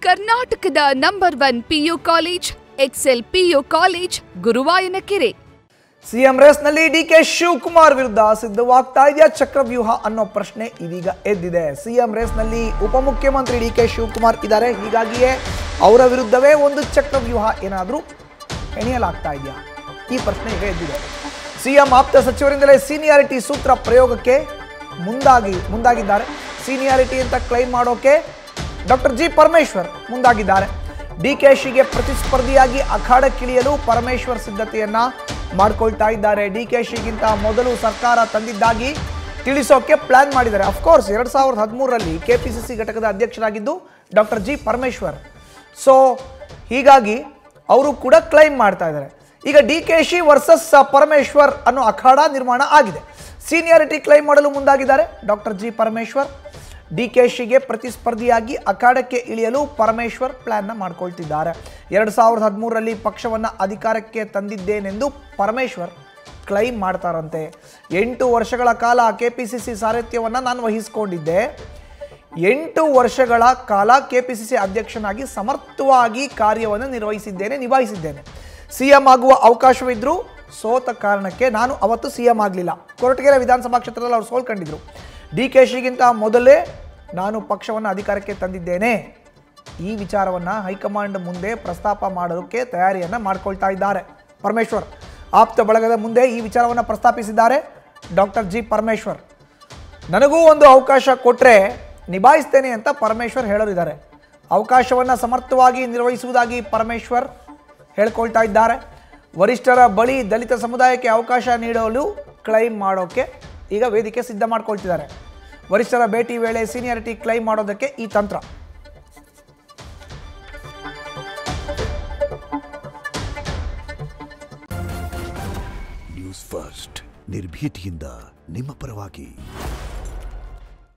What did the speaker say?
ಕರ್ನಾಟಕದ number 1 PU college Excel PU college Guruvayanakere. CM ರೇಸ್ನಲ್ಲಿ ಡಿಕೆ ಶಿವಕುಮಾರ್ ವಿರುದ್ಧ ಸಿದ್ಧವಾಗ್ತಾ ಇದೆಯಾ ಚಕ್ರವ್ಯೂಹ ಅನ್ನೋ ಪ್ರಶ್ನೆ ಇದೀಗ ಎದ್ದಿದೆ. ಸಿಎಂ ರೇಸ್ನಲ್ಲಿ ಉಪಮುಖ್ಯಮಂತ್ರಿ ಡಿಕೆ ಶಿವಕುಮಾರ್ ಇದ್ದಾರೆ, ಹೀಗಾಗಿಯೇ ಅವರ ವಿರುದ್ಧವೇ ಒಂದು ಚಕ್ರವ್ಯೂಹ ಏನಾದರೂ ಹೆಣೆಯಲಾಗ್ತಾ ಇದೆಯಾ ಈ ಪ್ರಶ್ನೆ ಈಗ ಎದ್ದಿದೆ. ಸಿಎಂ ಆಪ್ತ ಸಚಿವರಿಂದಲೇ ಸೀನಿಯಾರಿಟಿ ಸೂತ್ರ ಪ್ರಯೋಗಕ್ಕೆ ಮುಂದಾಗಿದ್ದಾರೆ. ಸೀನಿಯಾರಿಟಿ ಅಂತ ಕ್ಲೈಮ್ ಮಾಡೋಕೆ ಡಾಕ್ಟರ್ ಜಿ ಪರಮೇಶ್ವರ್ ಮುಂದಾಗಿದ್ದಾರೆ. ಡಿಕೆಶಿಗೆ ಪ್ರತಿಸ್ಪರ್ಧಿಯಾಗಿ ಅಖಾಡಕ್ಕಿಳಿಯಲು ಪರಮೇಶ್ವರ್ ಸಿದ್ಧತೆಯನ್ನ ಮಾಡ್ಕೊಳ್ತಾ ಇದ್ದಾರೆ. ಡಿಕೆಶಿಗಿಂತ ಮೊದಲು ಸರ್ಕಾರ ತಂದಿದ್ದಾಗಿ ತಿಳಿಸೋಕೆ ಪ್ಲಾನ್ ಮಾಡಿದ್ದಾರೆ. ಅಫ್ಕೋರ್ಸ್ 2013ರಲ್ಲಿ ಕೆಪಿಸಿಸಿ ಘಟಕದ ಅಧ್ಯಕ್ಷರಾಗಿದ್ದು ಡಾಕ್ಟರ್ ಜಿ ಪರಮೇಶ್ವರ್. ಸೊ ಹೀಗಾಗಿ ಅವರು ಕೂಡ ಕ್ಲೈಮ್ ಮಾಡ್ತಾ ಇದ್ದಾರೆ. ಈಗ ಡಿಕೆಶಿ ವರ್ಸಸ್ ಪರಮೇಶ್ವರ್ ಅನ್ನೋ ಅಖಾಡ ನಿರ್ಮಾಣ ಆಗಿದೆ. ಸೀನಿಯಾರಿಟಿ ಕ್ಲೈಮ್ ಮಾಡಲು ಮುಂದಾಗಿದ್ದಾರೆ ಡಾಕ್ಟರ್ ಜಿ ಪರಮೇಶ್ವರ್. ಡಿಕೆಶಿಗೆ ಪ್ರತಿಸ್ಪರ್ಧಿಯಾಗಿ ಅಖಾಡಕ್ಕೆ ಇಳಿಯಲು ಪರಮೇಶ್ವರ್ ಪ್ಲಾನ್ನ ಮಾಡ್ಕೊಳ್ತಿದ್ದಾರೆ. 2013ರಲ್ಲಿ ಪಕ್ಷವನ್ನು ಅಧಿಕಾರಕ್ಕೆ ತಂದಿದ್ದೇನೆಂದು ಪರಮೇಶ್ವರ್ ಕ್ಲೈಮ್ ಮಾಡ್ತಾರಂತೆ. 8 ವರ್ಷಗಳ ಕಾಲ ಕೆಪಿಸಿಸಿ ಸಾರಥ್ಯವನ್ನು ನಾನು ವಹಿಸಿಕೊಂಡಿದ್ದೆ. 8 ವರ್ಷಗಳ ಕಾಲ ಕೆಪಿಸಿಸಿ ಅಧ್ಯಕ್ಷನಾಗಿ ಸಮರ್ಥವಾಗಿ ಕಾರ್ಯವನ್ನು ನಿಭಾಯಿಸಿದ್ದೇನೆ. ಸಿಎಂ ಆಗುವ ಅವಕಾಶವಿದ್ದರೂ ಸೋತ ಕಾರಣಕ್ಕೆ ನಾನು ಅವತ್ತು ಸಿಎಂ ಆಗಲಿಲ್ಲ. ಕೊರಟಗೆರೆ ವಿಧಾನಸಭಾ ಕ್ಷೇತ್ರದಲ್ಲಿ ಅವರು ಸೋಲ್ಕೊಂಡಿದ್ರು. ಡಿಕೆಶಿಗಿಂತ ಮೊದಲೇ ನಾನು ಪಕ್ಷವನ್ನು ಅಧಿಕಾರಕ್ಕೆ ತಂದಿದ್ದೇನೆ. ಈ ವಿಚಾರವನ್ನು ಹೈಕಮಾಂಡ್ ಮುಂದೆ ಪ್ರಸ್ತಾಪ ಮಾಡೋಕ್ಕೆ ತಯಾರಿಯನ್ನು ಮಾಡ್ಕೊಳ್ತಾ ಇದ್ದಾರೆ ಪರಮೇಶ್ವರ್. ಆಪ್ತ ಬಳಗದ ಮುಂದೆ ಈ ವಿಚಾರವನ್ನು ಪ್ರಸ್ತಾಪಿಸಿದ್ದಾರೆ ಡಾಕ್ಟರ್ ಜಿ ಪರಮೇಶ್ವರ್. ನನಗೂ ಒಂದು ಅವಕಾಶ ಕೊಟ್ಟರೆ ನಿಭಾಯಿಸ್ತೇನೆ ಅಂತ ಪರಮೇಶ್ವರ್ ಹೇಳೋರಿದ್ದಾರೆ. ಅವಕಾಶವನ್ನು ಸಮರ್ಥವಾಗಿ ನಿರ್ವಹಿಸುವುದಾಗಿ ಪರಮೇಶ್ವರ್ ಹೇಳ್ಕೊಳ್ತಾ ಇದ್ದಾರೆ. ವರಿಷ್ಠರ ಬಳಿ ದಲಿತ ಸಮುದಾಯಕ್ಕೆ ಅವಕಾಶ ನೀಡಲು ಕ್ಲೈಮ್ ಮಾಡೋಕ್ಕೆ ಈಗ ವೇದಿಕೆ ಸಿದ್ಧ ಮಾಡ್ಕೊಳ್ತಿದ್ದಾರೆ. ವರಿಷ್ಠರ ಭೇಟಿ ವೇಳೆ ಸೀನಿಯಾರಿಟಿ ಕ್ಲೈಮ್ ಮಾಡೋದಕ್ಕೆ ಈ ತಂತ್ರ. ನ್ಯೂಸ್ ಫಸ್ಟ್ ನಿರ್ಭೀತಿಯಿಂದ ನಿಮ್ಮ ಪರವಾಗಿ.